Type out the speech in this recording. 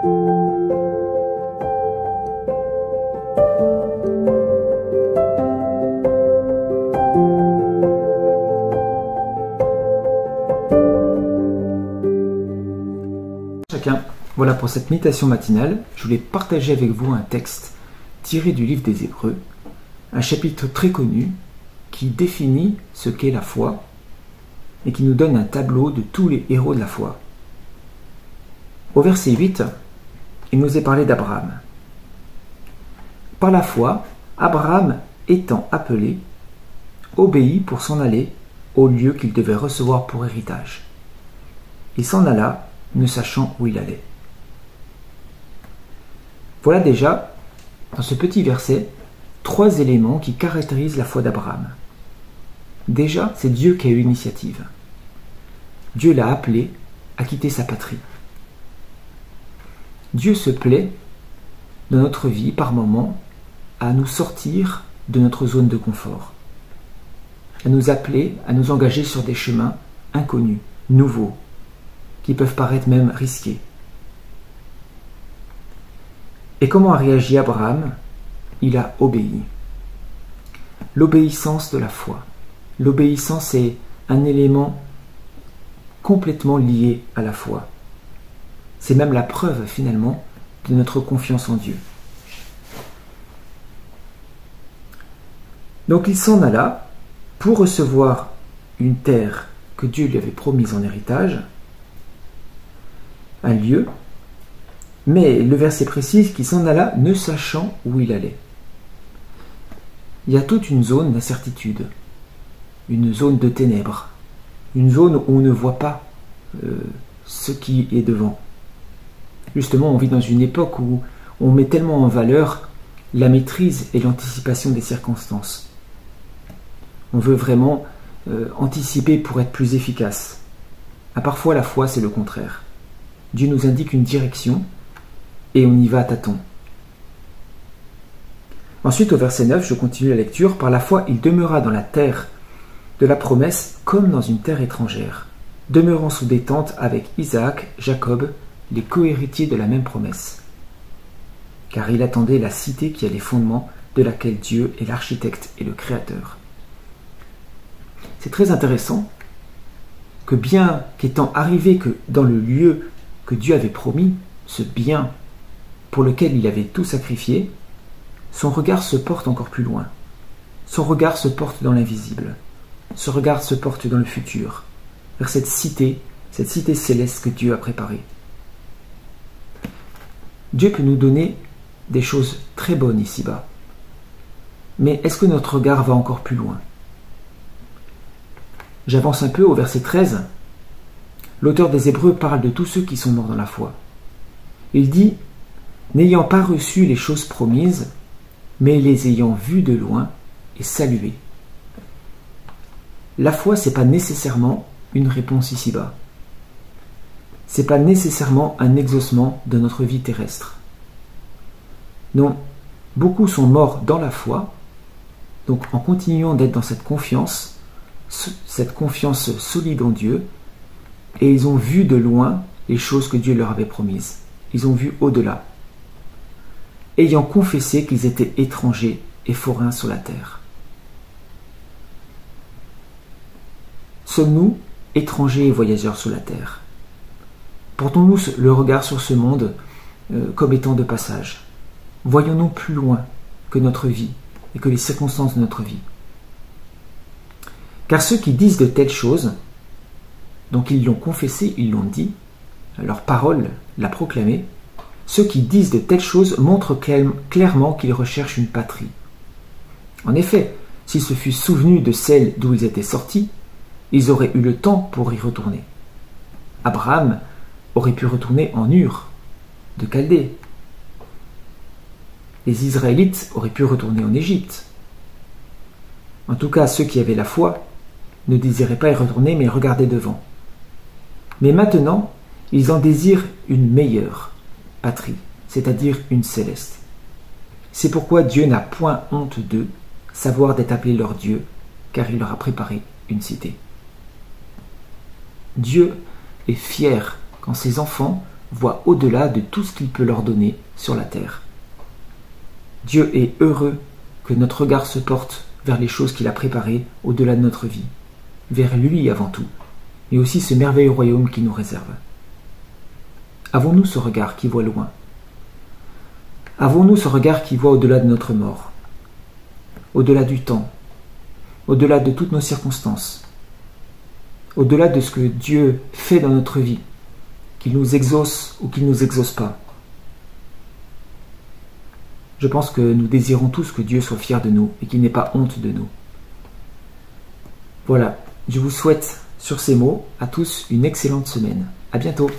Chacun, voilà pour cette méditation matinale, je voulais partager avec vous un texte tiré du livre des Hébreux, un chapitre très connu qui définit ce qu'est la foi et qui nous donne un tableau de tous les héros de la foi. Au verset 8, il nous est parlé d'Abraham. Par la foi, Abraham étant appelé, obéit pour s'en aller au lieu qu'il devait recevoir pour héritage. Il s'en alla, ne sachant où il allait. Voilà déjà, dans ce petit verset, 3 éléments qui caractérisent la foi d'Abraham. Déjà, c'est Dieu qui a eu l'initiative. Dieu l'a appelé à quitter sa patrie. Dieu se plaît, dans notre vie, par moments, à nous sortir de notre zone de confort, à nous appeler, à nous engager sur des chemins inconnus, nouveaux, qui peuvent paraître même risqués. Et comment a réagi Abraham? Il a obéi. L'obéissance de la foi. L'obéissance est un élément complètement lié à la foi. C'est même la preuve finalement de notre confiance en Dieu. Donc il s'en alla pour recevoir une terre que Dieu lui avait promise en héritage, un lieu, mais le verset précise qu'il s'en alla ne sachant où il allait. Il y a toute une zone d'incertitude, une zone de ténèbres, une zone où on ne voit pas ce qui est devant. Justement, on vit dans une époque où on met tellement en valeur la maîtrise et l'anticipation des circonstances. On veut vraiment anticiper pour être plus efficace. Parfois, la foi, c'est le contraire. Dieu nous indique une direction et on y va à tâtons. Ensuite, au verset 9, je continue la lecture. Par la foi, il demeura dans la terre de la promesse comme dans une terre étrangère, demeurant sous des tentes avec Isaac, Jacob, les cohéritiers de la même promesse. Car il attendait la cité qui a les fondements, de laquelle Dieu est l'architecte et le créateur. C'est très intéressant que bien qu'étant arrivé que dans le lieu que Dieu avait promis, ce bien pour lequel il avait tout sacrifié, son regard se porte encore plus loin. Son regard se porte dans l'invisible. Son regard se porte dans le futur, vers cette cité céleste que Dieu a préparée. Dieu peut nous donner des choses très bonnes ici-bas. Mais est-ce que notre regard va encore plus loin? J'avance un peu au verset 13. L'auteur des Hébreux parle de tous ceux qui sont morts dans la foi. Il dit « N'ayant pas reçu les choses promises, mais les ayant vues de loin et saluées. » La foi, ce n'est pas nécessairement une réponse ici-bas. Ce n'est pas nécessairement un exaucement de notre vie terrestre. Non, beaucoup sont morts dans la foi, donc en continuant d'être dans cette confiance solide en Dieu, et ils ont vu de loin les choses que Dieu leur avait promises. Ils ont vu au-delà, ayant confessé qu'ils étaient étrangers et forains sur la terre. Sommes-nous étrangers et voyageurs sur la terre? Portons-nous le regard sur ce monde comme étant de passage? Voyons-nous plus loin que notre vie et que les circonstances de notre vie? Car ceux qui disent de telles choses, donc ils l'ont confessé, ils l'ont dit, leur parole l'a proclamé, ceux qui disent de telles choses montrent clairement qu'ils recherchent une patrie. En effet, s'ils se fussent souvenus de celle d'où ils étaient sortis, ils auraient eu le temps pour y retourner. Abraham aurait pu retourner en Ur, de Chaldée. Les Israélites auraient pu retourner en Égypte. En tout cas, ceux qui avaient la foi ne désiraient pas y retourner, mais regardaient devant. Mais maintenant, ils en désirent une meilleure patrie, c'est-à-dire une céleste. C'est pourquoi Dieu n'a point honte d'eux, savoir d'être appelé leur Dieu, car il leur a préparé une cité. Dieu est fier quand ses enfants voit au-delà de tout ce qu'il peut leur donner sur la terre. Dieu est heureux que notre regard se porte vers les choses qu'il a préparées au-delà de notre vie, vers lui avant tout, mais aussi ce merveilleux royaume qu'il nous réserve. Avons-nous ce regard qui voit loin? Avons-nous ce regard qui voit au-delà de notre mort, au-delà du temps, au-delà de toutes nos circonstances, au-delà de ce que Dieu fait dans notre vie, qu'il nous exauce ou qu'il ne nous exauce pas? Je pense que nous désirons tous que Dieu soit fier de nous et qu'il n'ait pas honte de nous. Voilà, je vous souhaite sur ces mots à tous une excellente semaine. À bientôt.